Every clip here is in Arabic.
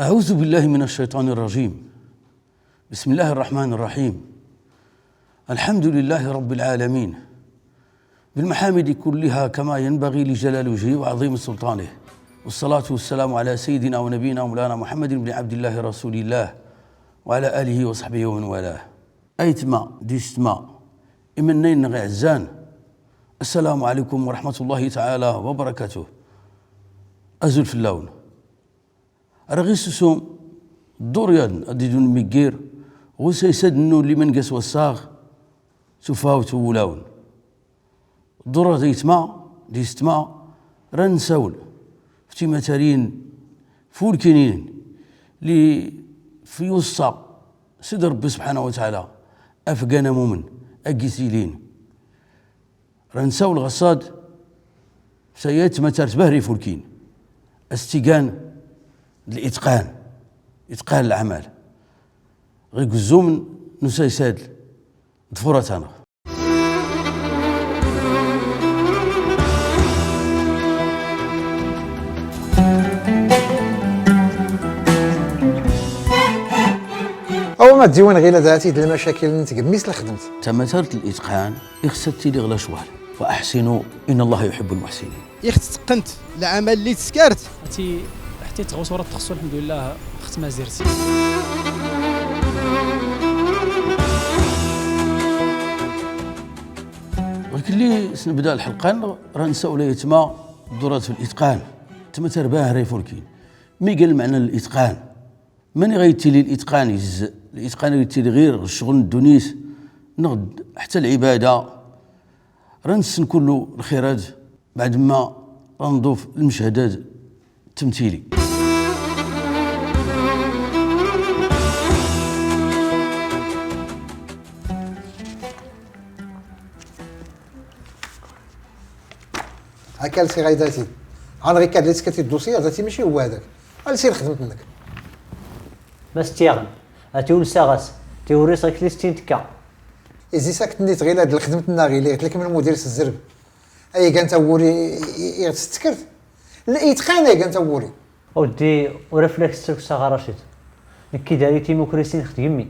أعوذ بالله من الشيطان الرجيم. بسم الله الرحمن الرحيم. الحمد لله رب العالمين بالمحامد كلها كما ينبغي لجلال وجهه وعظيم سلطانه، والصلاة والسلام على سيدنا ونبينا مولانا محمد بن عبد الله رسول الله وعلى آله وصحبه ومن والاه. أيتما ديستما إمنين نغي عزان. السلام عليكم ورحمة الله تعالى وبركاته. أزل في اللون رغيسسوم دوريان أديدون ميجير وسيسدنو لمن قس والصاغ سفاوت ولاون دورة ديستما رنسول فتي متارين فول كنين لي في وسط سيد ربي سبحانه وتعالى أفقانا مؤمن أجيسيلين رنسول غصاد سيات متار تبهري فولكين استيقان الإتقان العمل غير الزوم نسيساد ضفورتنا. أو ما تديون غير ذاتي المشاكل اللي نتقميس لخدمت تمثلت الإتقان يخصتي لي غلا شوال وأحسنوا إن الله يحب المحسنين. تقنت العمل اللي تسكرت حتى تغوص ورا تخصو الحمد لله اخت ما زرتي. ولكن اللي سنبدا الحلقه راه نساو ولا يتما دورات في الاتقان تما ترباه راي فولكين مي قال معنى الاتقان ماني غيتي لي الاتقان يجزء الاتقان غيتي لي غير الشغل الدنيس نغد حتى العباده راه نسن كله الخيرات بعد ما نضوف المشهدات التمثيلي. هكا لسي غاي ذاتي عن غير كاد ليسكتي الدوسيه ذاتي ماشي هو هذاك غنسير خدمت منك بس تيغن اتون ساغاس تيوري سايكليستين تكا ازي ساكتني تغير هاد الخدمه الناغي اللي قلت لك من المدير الزرب اي كان توري يتسكرت لا يتخانق كان توري ودي ورفلكس سوق صغار رشيد كي داري تيموكراسي خدمي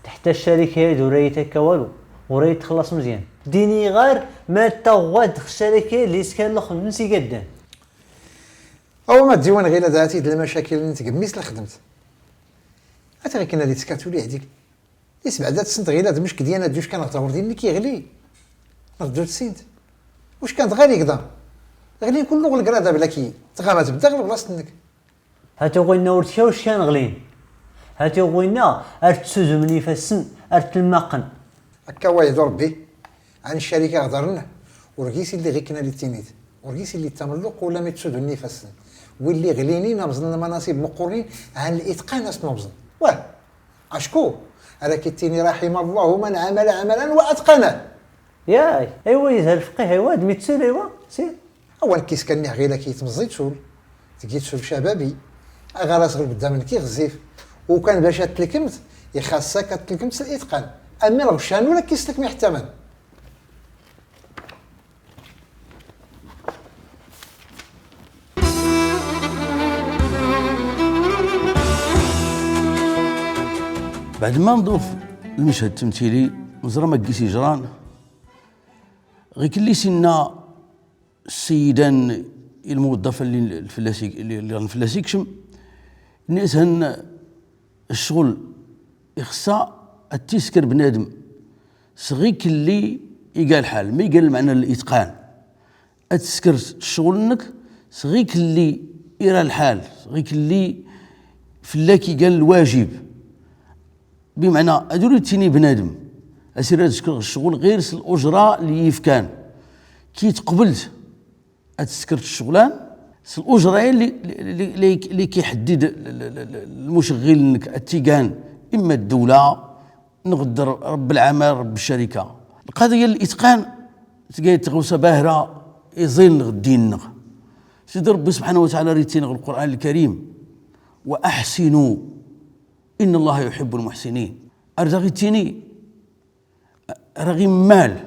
تحت الشركه دوريتك والو وريت تخلص مزيان ديني غير ما تغواد الشركه اللي سكان الاخر نسي قدام او ما تديون غير ذاتي المشاكل اللي نتقميس لخدمت غير كنا اللي تسكاتوا لي هذيك يسمع ذات سنت غير هذا مشك ديالنا دوش كان غتور ديالي كيغلي نردو تسينت واش كانت غير يقدر غلي كله غلقراده بلا كي تغامت تبدا غير بلاصتك هاتو غينا ورتشا واش كان غلين هاتو غينا ارتسوزو مني فاسن ارت الماقن هكا وايد ربي عن الشركه هضرنا ورقيسي اللي غير كنا اللي تينيت ورقيسي اللي تملق ولا ما تسود مني فاسن واللي غليني نبزن المناصب مقرنين عن الاتقان اسمه بزن واه اشكو على كيتيني رحم الله من عمل عملا واتقنه ياي ايوا يزهر الفقيه ايوا دميتسول ايوا سير اول كيس كان غير كيتمزي تسول تجي تسول شبابي غراس غير قدام كيغزيف وكان باش تلكمت يخاصك تلكمت الاتقان اما الغشان ولا كيسلك ما يحتمل بعد ما نضوف المشهد التمثيلي مزرا ما كيسي جران غير كلي سنا السيدان الموظفه اللي الفلاسي كشم الناس هن الشغل يخصها التسكر بنادم صغيك اللي يقال حال ما يقال معنى الاتقان اتسكر شغلك صغيك اللي يرى الحال صغيك اللي فلاكي قال الواجب بمعنى ادوري تيني بنادم اسير تسكر الشغل غير الاجره اللي يفكان كي تقبلت اتسكر الشغلان الاجره اللي كيحدد المشغل انك التيقان اما الدوله نقدر رب العمل رب الشركه القضيه الاتقان تلقاي تغوسه باهره يزين غدين سيدي ربي سبحانه وتعالى ريتين القران الكريم واحسنوا ان الله يحب المحسنين ارزغيتيني رغي مال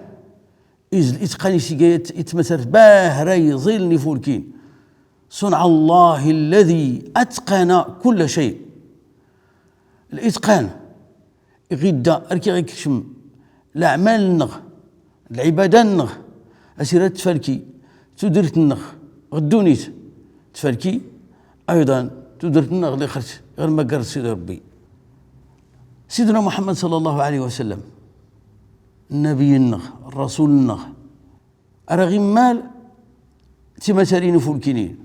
إز الإتقان يتمثل باهري ظل نفولكين صنع الله الذي أتقن كل شيء. الإتقان غدا أركي غيكشم الأعمال النغ العبادة النغ أسيرة تفركي تدرت النغ غدونيت تفركي أيضا تدرت النغ اللي خرج غير ما قرر سيدي ربي سيدنا محمد صلى الله عليه وسلم النبي النغ الرسول النغ أرغي مال تمثالين فولكينين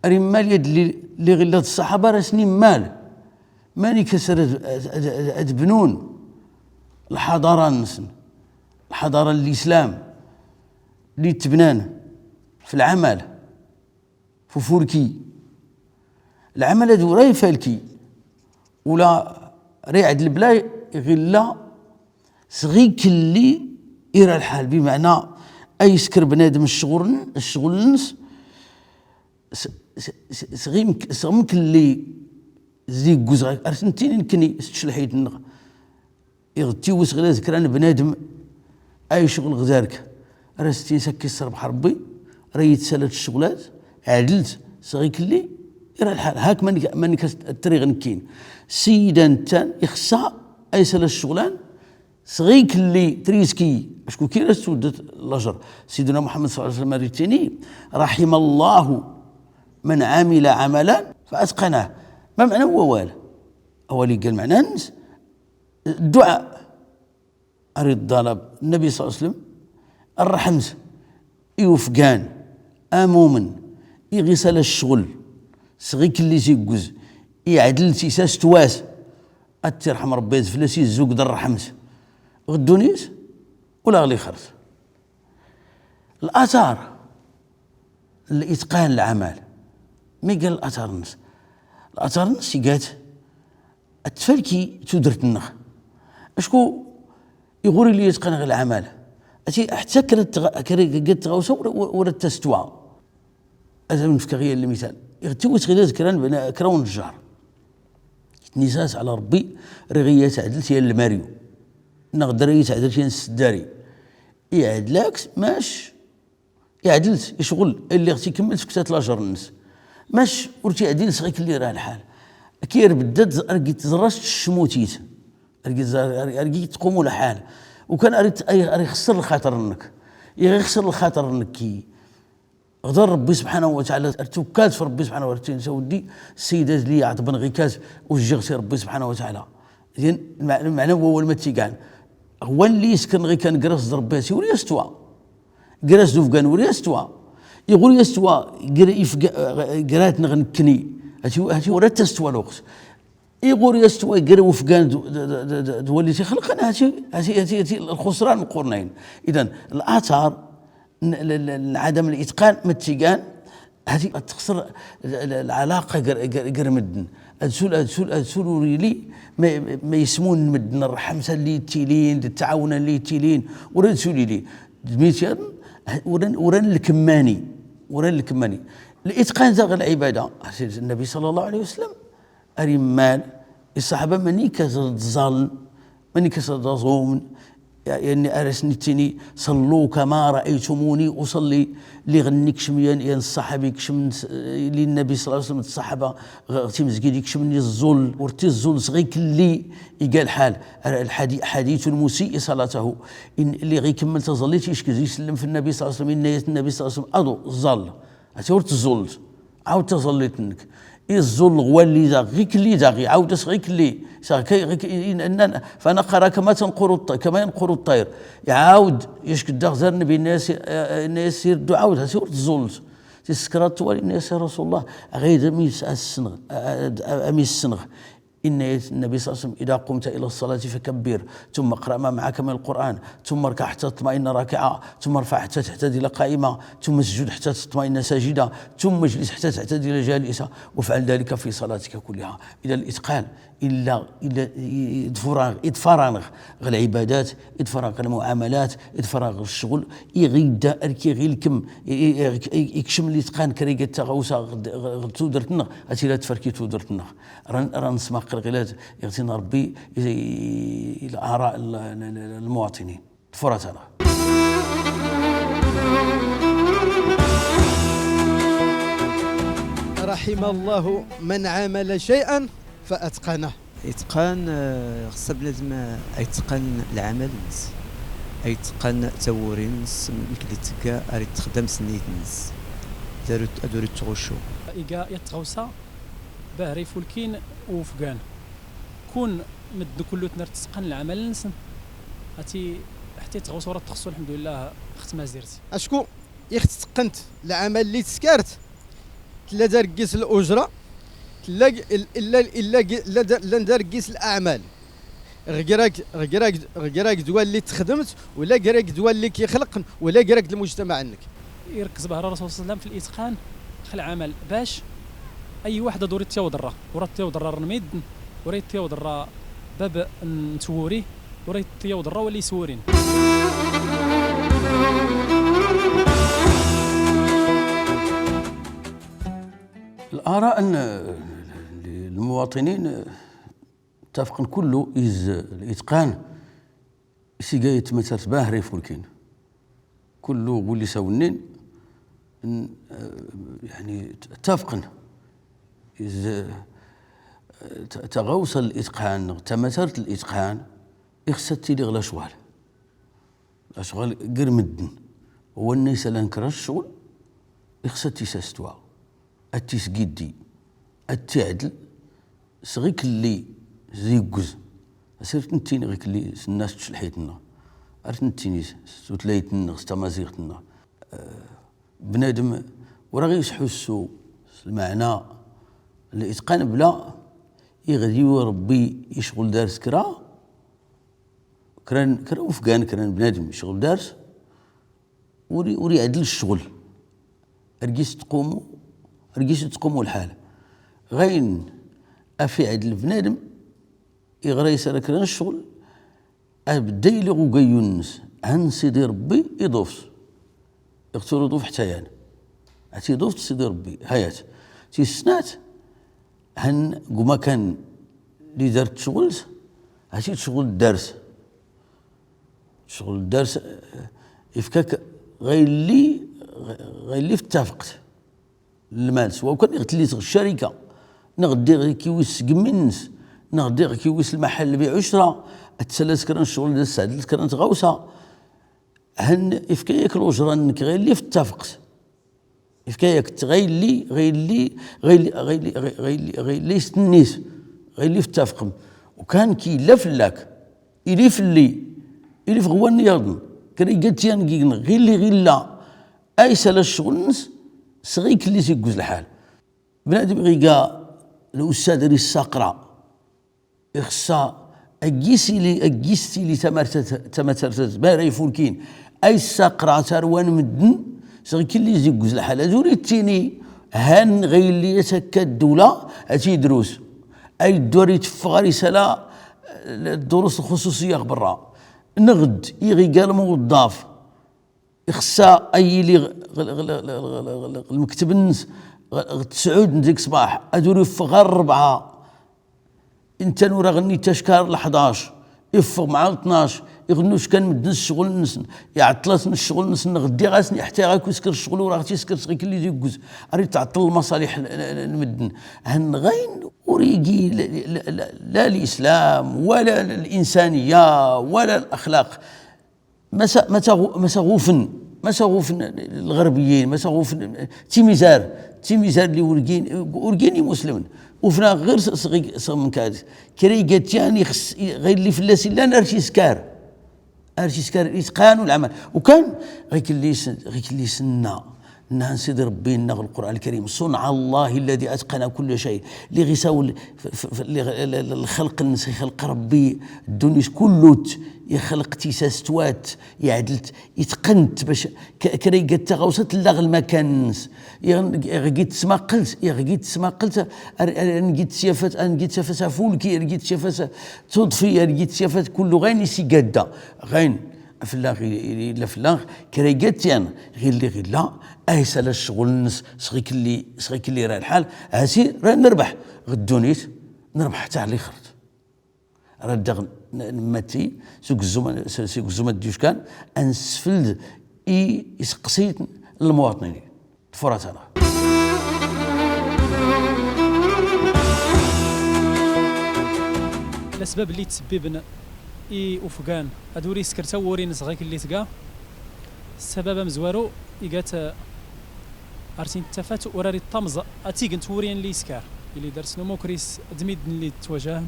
أرغي مال يد لغلة الصحابة رسني مال ماني كسر أدبنون الحضارة النسن الحضارة الإسلام اللي تبنان في العمل في فوركي العمل هذو راي فالكي ولا ريعد البلا غلا صغيك اللي يرى الحال بمعنى اي سكر بنادم الشغل النس صغيمك اللي زي جوز ارسنتين يمكن تشلحيت النغ يغتي وسغلا ذكران بنادم اي شغل غزارك رستي سكي الصرب حربي ريت سالت الشغلات عدلت صغيك اللي يرى الحال هاك ماني الطريق نكين سيدا انت يخصها اي سال الشغلان صغيك اللي تريسكي اشكون كي رسودت الاجر سيدنا محمد صلى الله عليه وسلم ريتيني رحم الله من عمل عملا فاتقنه ما معنى هو والو اولي قال معناه الدعاء اريد طلب النبي صلى الله عليه وسلم الرحمت يوفقان امومن يغسل الشغل صغيك اللي تيجوز يعدل تيساس تواس اترحم ربي فلاسي الزوق در رحمت غدونيس ولا غلي خرج الاثار الاتقان العمل مي قال الاثار الناس الاثار الناس قالت التفلكي تدرت النخ اشكو يغوري لي يتقن غير العمل اتي حتى كريت تغوسه ولا تستوى ازم نفكر المثال يغتوس غير ذكران كرون الجار نساس على ربي رغيه عدلت هي الماريو نقدر يتعدل شي السداري يعدلك ماش يعدلت يشغل اللي غتي كمل سكتات لاجر الناس ماش ورتي عديل صغيك اللي راه الحال كير بدات ارقي تزرست الشموتيت ارقي تقوموا لحال وكان اري يخسر الخاطر منك يخسر الخاطر منك كي غدر ربي سبحانه وتعالى ارتكات في ربي سبحانه وتعالى سودي السيدات اللي عطبن غيكاس وجغتي ربي سبحانه وتعالى زين المعنى هو المتيقان هو اللي يسكن غي كان قرص ضرباتي ولي استوى قرص دوفقان ولي استوى يقول يستوى قرات نغنكني هاتي ولا تستوى الوقت يقول يستوى قرا وفقان دولي تخلق انا هاتي الخسران القرنين اذا الاثار عدم الاتقان متيقان هاتي تخسر العلاقه قرمدن ادسول وريلي ما يسمون مدن الرحمه اللي تيلين التعاون اللي تيلين ورد سولي لي دميتير ورن الكماني الاتقان زاغ العباده النبي صلى الله عليه وسلم ارمال الصحابه ماني كتظل ماني كتصوم يعني ارسنتني صلوا كما رايتموني اصلي اللي غنيك شميان يا الصحابي كشم للنبي صلى الله عليه وسلم الصحابه غتي مسجد يكشمني الزول ورتي الزول صغيك اللي يقال حال حديث المسيء صلاته ان اللي غيكمل تظليت يشكز يسلم في النبي صلى الله عليه وسلم ان النبي صلى الله عليه وسلم اضو الظل ورت الزول عاود تظليت منك الزول هو اللي داغيك اللي داغي عاود صغيك اللي فانا قرا كما ينقر الطير يعاود يشكد داغ النبي الناس يردوا عاود هاسي الزول تسكرات توالي الناس يا رسول الله غير ميس السنغ امي السنغ إن النبي صلى الله عليه وسلم إذا قمت إلى الصلاة فكبر ثم اقرأ ما معك من القرآن ثم اركع حتى تطمئن راكعة ثم ارفع حتى تعتدل قائمة ثم اسجد حتى تطمئن ساجدة ثم اجلس حتى تعتدل جالسة وافعل ذلك في صلاتك كلها. إذا الإتقان إلا إدفراغ العبادات إدفراغ المعاملات إدفراغ الشغل يغيد أركي غير الكم يكشم الإتقان كريقة تغوصة تودرتنا أتي لا تفركي تودرتنا ران نسمع قلقلات يغتنا ربي إلى آراء المواطنين فراتنا. رحم الله من عمل شيئا فأتقنه. اتقان خص بنادم يتقن العمل الناس، يتقن توري الناس ملي تلقى اريد تخدم سنيت الناس دارو تغشو إيجا يتغوصا باهري فولكين وفقان كون مد كله تنر تتقن العمل الناس هاتي حتى تغوص ورا تخصو الحمد لله اخت ما زرتي اشكو تقنت العمل اللي تسكرت تلا دار قيس الاجره تلا الا دار قيس الاعمال غيراك دوا اللي تخدمت ولا غيراك دوا اللي كيخلق ولا غيراك المجتمع عنك. يركز بها الرسول صلى الله عليه وسلم في الاتقان خل العمل باش اي واحده دوري تيوضرا ورا تيوضرا رميد وريت تيوضرا باب نتوري وريت تيوضرا ولي يسورين. الآراء أن المواطنين اتفقن كله الإتقان سيقاية مثل باهري فولكين كله واللي ساونين يعني اتفقن تغوص الإتقان تمثلت الإتقان إخستي لي غلا شوال أشغال غير مدن هو الناس اللي نكره الشغل إخستي ساستوا التسقيدي التعدل صغيك اللي زيقوز سيرت نتيني غيك اللي الناس تشلحيتنا عرفت نتيني ستليتنا ستمازيغتنا بنادم ورا غير يحسوا المعنى الاتقان بلا يغدي ربي يشغل دارس كرا وفقان كران بنادم يشغل دارس وري يعدل الشغل ارجيس تقوموا الحال غين افي عدل بنادم يغرى يسال كران الشغل ابدا يلغو يونس عن سيدي ربي يضوف يقتلوا ضوف حتى يعني عتي ضوفت سيدي ربي هيات تي سنات هن قما كان اللي دارت شغلت عتي شغل الدرس يفكاك غير اللي اتفقت المال سواء كان يغتليت الشركه نغدي غير كيويس كمنس نغدي غير كيويس المحل اللي بيع 10 الثلاث كران الشغل ديال السعد كران تغوصه هن يفكاك الاجره انك غير اللي اتفقت يفكاك غير اللي استنيس غير اللي اتفقم وكان كيلف لك يلف اللي في غوان ياضن كري قالتيان كيغن غير لا ايسال الشغل نس صغيك اللي سيقوز الحال بنادم غيقا الاستاذ ري الساقرا يخصا اجيستي لي تمثلت باري فولكين اي الساقرا تروان مدن صغيك اللي سيقوز الحال زوريتيني هان غير اللي يتكا الدوله اتي دروس اي الدوري تفغاري سلا الدروس الخصوصيه برا نغد يغي قال موظف يخصا اي لي المكتب النس تسعود ديك صباح ادوري فغار 4 انت نورا غني تشكار ل 11 يفغ مع 12 يغنوش كان مدن الشغل نس يعطلات الشغل نس غدي غاسني حتى غاكو يسكر الشغل وراه تيسكر صغيك اللي يجوز اريد تعطل المصالح المدن هن غين وريقي لا الاسلام ولا الانسانيه ولا الاخلاق مسغوفن الغربيين مسغوفن تيميزار اللي ورقيني مسلمين وفنا غير صغير من كاد كري قاتياني غير اللي فلاسي لا ارتيسكار الاتقان والعمل وكان غير اللي سنا نهان سيدي ربي نغ القرآن الكريم صنع الله الذي أتقن كل شيء اللي غيساو الخلق الناس يخلق ربي الدنيا كله يخلق تيساستوات يعدلت يتقنت باش كري قد تغوصت لغ المكان غيت سماقلت نجيت سيافات فولكي نجيت سيافات تضفي نجيت سيافات كله غين يسي قاده غين فلاغ كري قاتيان غير لا ايسال الشغل الناس صغيك اللي راه الحال هاسي راه نربح غدونيت نربح حتى على خرت راه داغ نماتي سوق الزوما ديوشكان انسفلد يسقسيت المواطنين تفرات انا الاسباب اللي تسببن وفقان ادوري سكرتا ورين صغيك اللي تقا السبب مزوارو يقات ارتين تفات وراري الطمز اتيق نتورين اللي سكار اللي درسنا موكريس دميد اللي تواجه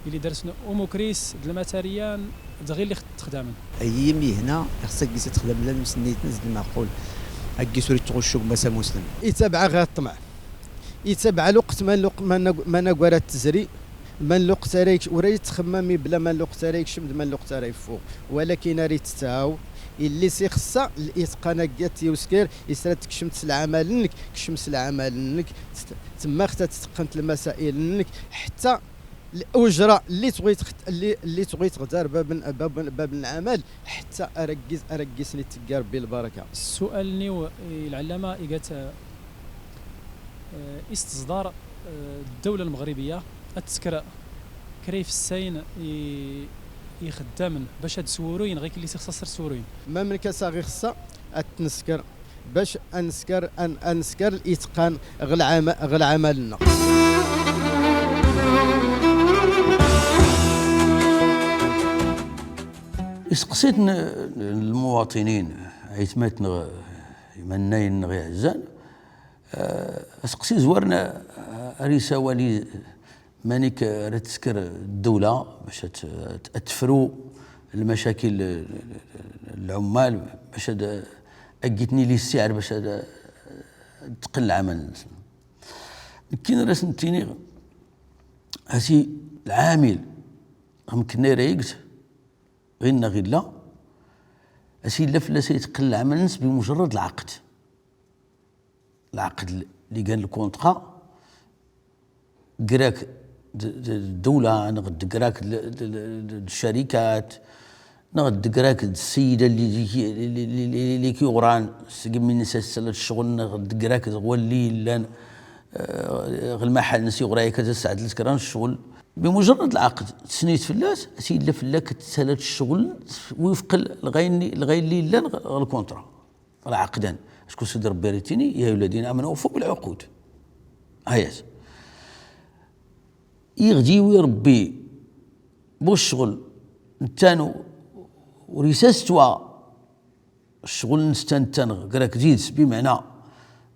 اللي درسنا اوموكريس د الماتريان دغير اللي تخدم ايامي هنا خصك تخدم لا مسنيت نزل المعقول هكي سوري تغشوك مسا مسلم يتبع غير الطمع، يتبع الوقت ما نقرا التزري من الوقت ريك وريت تخممي بلا من الوقت ريك شمد من الوقت ريك فوق، ولكن ريت تاو اللي سي خصها الاتقان كات يوسكير يسرا تكشمت العمل لك كشمت العمل لك تما خصها تتقنت المسائل لك حتى الاجره اللي تبغي تغدار باب العمل حتى اركز نتقار بالبركه. السؤال نيو العلامه قالت استصدار الدوله المغربيه التذكره كريف الساين يخدمن باش هاد السوروين غير اللي تخصص سوروين ما من كساغي خصها التنسكر باش انسكر الاتقان غل عملنا. سقسيت المواطنين عيتماتنا يمناين غي عزان سقسي زورنا ريسا ولي مانيك تسكر الدولة باش تفرو المشاكل العمال باش اجتني لي السعر باش تقل العمل. كاين راس نتيني هاسي العامل يمكن ريقت غير غير لا هاسي لا فلا سيتقل العمل الناس بمجرد العقد اللي قال الكونطرا قراك الدولة نغد قراك الشركات نغد قراك السيدة اللي كيغران سقم من نسال الشغل نغد قراك هو اللي لان غير المحل نسي غرايا كذا ساعد الكران الشغل بمجرد العقد تسنيت فلاس سي لا فلا كتسالات الشغل وفق الغاين اللي لان الكونطرا العقدان شكون سيدي ربي ريتيني يا الذين امنوا اوفوا بالعقود هياس يغدي ويربي بالشغل نتانو وريساستوا الشغل نستنتن قراك زيد بمعنى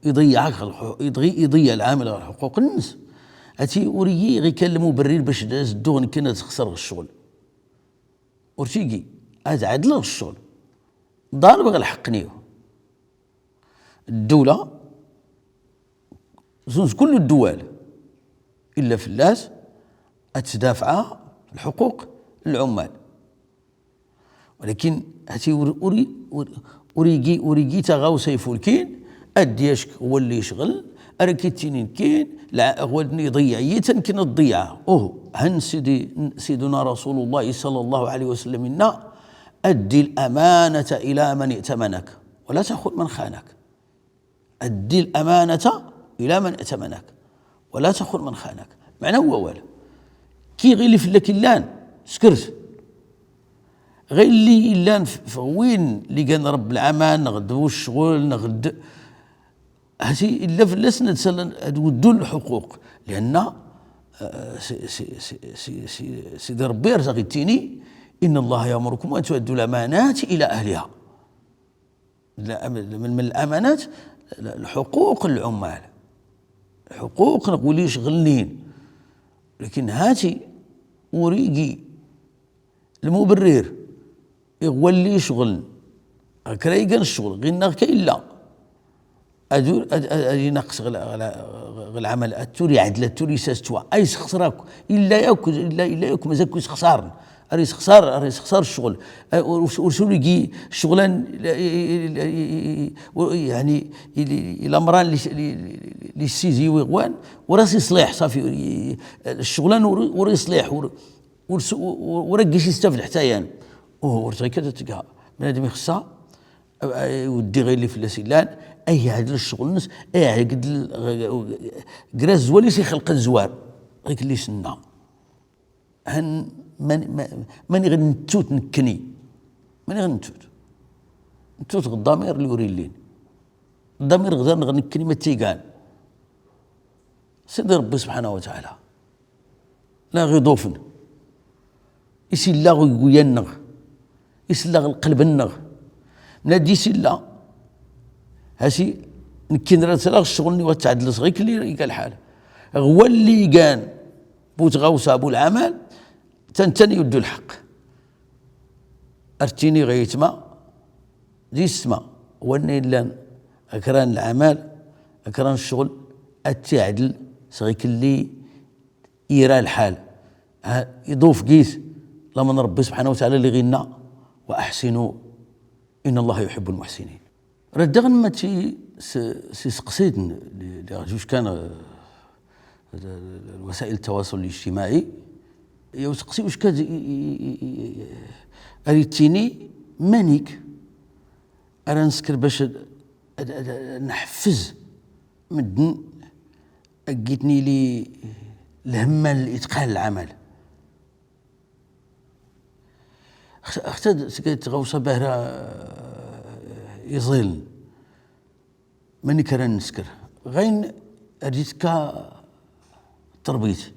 يضيع العامل على حقوق الناس هاتي وريي غي كان المبرر باش زدوغ كنا تخسر الشغل ورتيجي هذا عدل الشغل ضارب غير الحقنيو الدولة زوز كل الدول إلا فلاس تدافع الحقوق العمال ولكن هاتي وريجي تغاو سيفو الكين الدياشك هو اللي يشغل أركيتينين كين هو اللي يضيع يتنكن الضيعة هن سيدنا رسول الله صلى الله عليه وسلم إنا أدي الأمانة إلى من ائتمنك ولا تأخذ من خانك. أدي الأمانة إلى من ائتمنك ولا تأخذ من خانك. معنى هو ولا كي غير اللي في اللان سكرت غير اللي لان وين اللي كان رب العمل نغد الشغل نغد هاتي الا في اللسنة ودوا الحقوق لان سيدي ربي رزقتيني ان الله يامركم ان تؤدوا الامانات الى اهلها. من الامانات الحقوق العمال حقوق نقولي شغلين لكن هاتي وريقي المبرر هو اللي يشغل كريقان الشغل غير ناغ إلا أدي نقص غل العمل التوري عدل التوري ساستوا أي سخسراك إلا ياك مازال كويس خسارن أريس خسار الشغل ورسولي الشغلان يعني الأمران اللي سيزي ويغوان وراسي يصلح صافي الشغلان ورا يصلح ورقش يستفد حتى يعني ورتغي كذا تلقى بنادم يخصها ودي غير اللي في اللاسيلان اي عدل الشغل الناس اي عقد كراز زوالي سيخلق الزوار غير اللي سنا هن ماني غير نتوت نكني ماني غير نتوت الضمير اللي يوري لين الضمير غير نكني ما تيقان سيدي ربي سبحانه وتعالى لا غير ضوفن يسلاغ ينغ يسلاغ القلب النغ نادي سلا هاسي نكين راه تلاغ الشغل وتعدل صغير اللي قال حاله هو اللي كان بوت غوصه ابو العمل تنتني يدو الحق ارتيني غيتما دي السما وني لان اكران العمل اكران الشغل التعدل صغير اللي يرى الحال يضوف قيس لمن ربي سبحانه وتعالى اللي غينا واحسنوا ان الله يحب المحسنين. ردغن ما تي سقسيت جوج كان وسائل التواصل الاجتماعي يسقسي واش كاد اريتيني مانيك انا نسكر باش نحفز مدن لقيتني لي الهمه لاتقان العمل اختاد سكيت غوصه باهره يظل ماني كرا نسكر غين اريتكا تربيت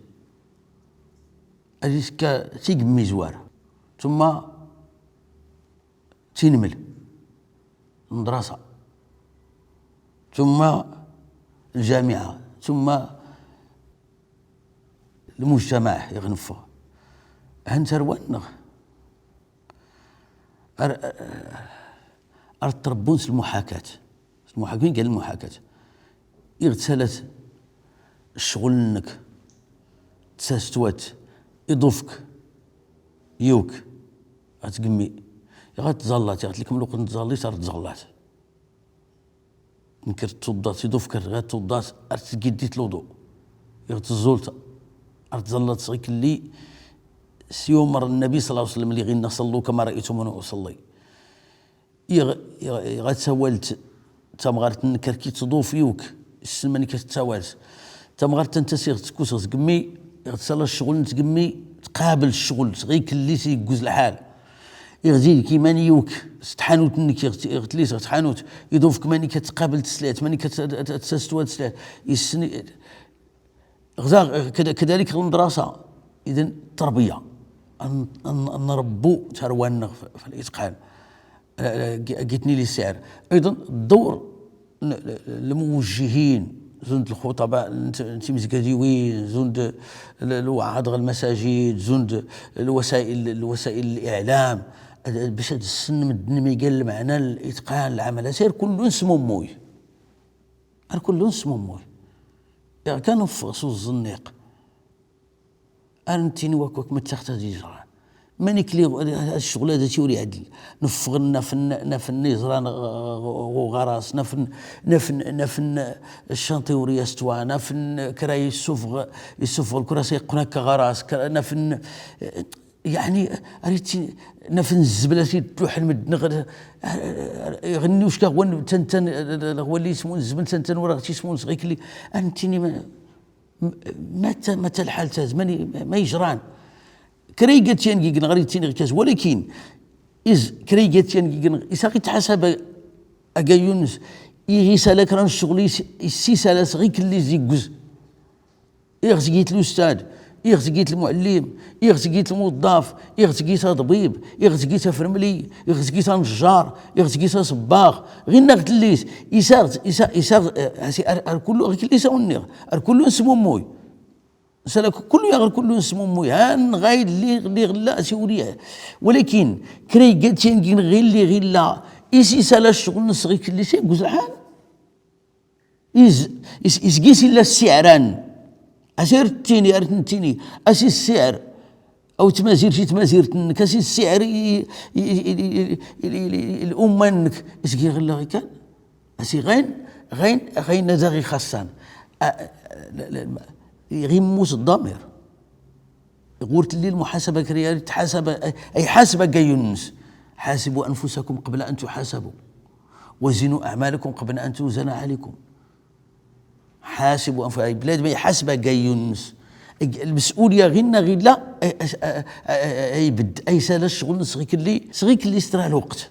اريتكا تيقمي زوار ثم تنمل المدرسه ثم الجامعه ثم المجتمع يغنفه هنتر ونغ تربونس المحاكاة المحاكين قال المحاكاة يغتسلت الشغل انك تساستوات يضوفك يوك غتقمي غتزلات قالت لكم لو كنت تزلي صار تزلات نكر توضات يضوفك غتوضات ارتقديت الوضوء يغتزولت ارتزلات صغيك اللي سيومر النبي صلى الله عليه وسلم اللي غينا صلوا كما رايتموني اصلي غتسوالت تمغارت نكر كي تضوف يوك السلماني كتسوالت تمغارت تنتسيغ تكوسغ تقمي يغتسال الشغل تقمي تقابل الشغل صغيك اللي تيجوز الحال يغزي كيما يوك تحانوت انك يغتليس تحانوت يضوفك ماني كتقابل تسلات ماني كتستوى تسلات يسني غزا كذلك المدرسه اذا التربيه نربو تروان في الاتقان لقيتني لي السعر ايضا الدور الموجهين زند الخطباء انت مزكاديوين زند الوعاظ المساجد زند الوسائل الاعلام باش هذا السن مدن ما يقال معنا الاتقان العمل سير كل اسمه موي كل اسمه موي يعني كانوا في غصوص الزنيق انتيني وكوك متاخت جيران مانيك لي الشغل هذا تيولي عدل نفغنا في النيزران وغراس نفن الشانطيوري استوا نفن كراي السفغ الكراسي قناك غراس نفن يعني اريتي نفن الزبله تروح المد يغني واش كاغون تنتن هو اللي يسمون الزبل تنتن وراه تيسمون صغيك اللي انتيني متى الحال تاز ما يجران كريغتيان كيغن غريتين كاز ولكن از كريغتيان كيغن يساقي تحسب اكايونس يغيسالا كران الشغل يسيسالا صغيك اللي زيكوز يغزقيت الاستاذ يغزقيت المعلم يغزقيت الموظف يغزقيت طبيب يغزقيت فرملي يغزقيت نجار يغزقيت صباغ غير نغتليس يسار كله كل يساوني كله اسمه موي سلك كله يغير كله اسمه موي هان غايد اللي غلا سيوريه ولكن كري قالتين كين غير لا يسي سالا الشغل نصغي كل شيء كوز الحال يسقيس الا السعران اسير تيني ارتنتيني اسي السعر او تمازير شي تمازير تنك اسي السعر الامه انك اسكي غلا كان اسي غين زاغي خاصان يغيموس الضمير قلت لي المحاسبه كريالي تحاسب اي حاسبه كيونس حاسبوا انفسكم قبل ان تحاسبوا وزنوا اعمالكم قبل ان توزن عليكم حاسبوا انفسكم بلاد ما يحاسبه كيونس المسؤوليه غير لا اي بد اي سال الشغل صغيك اللي استرى الوقت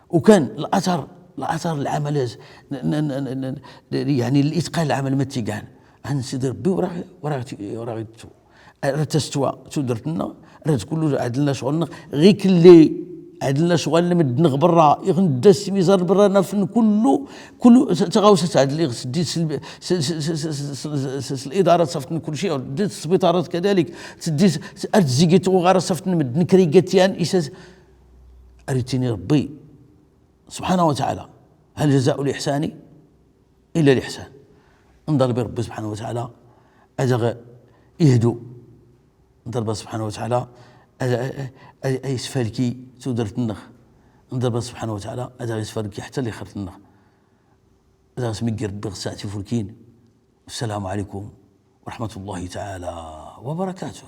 وكان الاثر العمل يعني الاتقان العمل ما تيقان هنسيد ربي وراه تستوى تدرتنا راه تقول له عدلنا شغل غير كلي عدلنا شغل مدنغ برا يغندس ميزار برا نفن كله تغاوس تعدل سديت الاداره صفتن كل شيء ديت السبيطارات كذلك تديت ارتزيقت وغار صفتن مدن كريقتيان اساس اريتيني ربي سبحانه وتعالى هل جزاء الاحسان الا الاحسان انظر بربي سبحانه وتعالى اجا يهدو انظر سبحانه وتعالى اي سفالكي تودرت النخ انظر سبحانه وتعالى اجا يسفالكي حتى اللي خرت النخ اجا سمي ربي غساتي فلكين. السلام عليكم ورحمه الله تعالى وبركاته.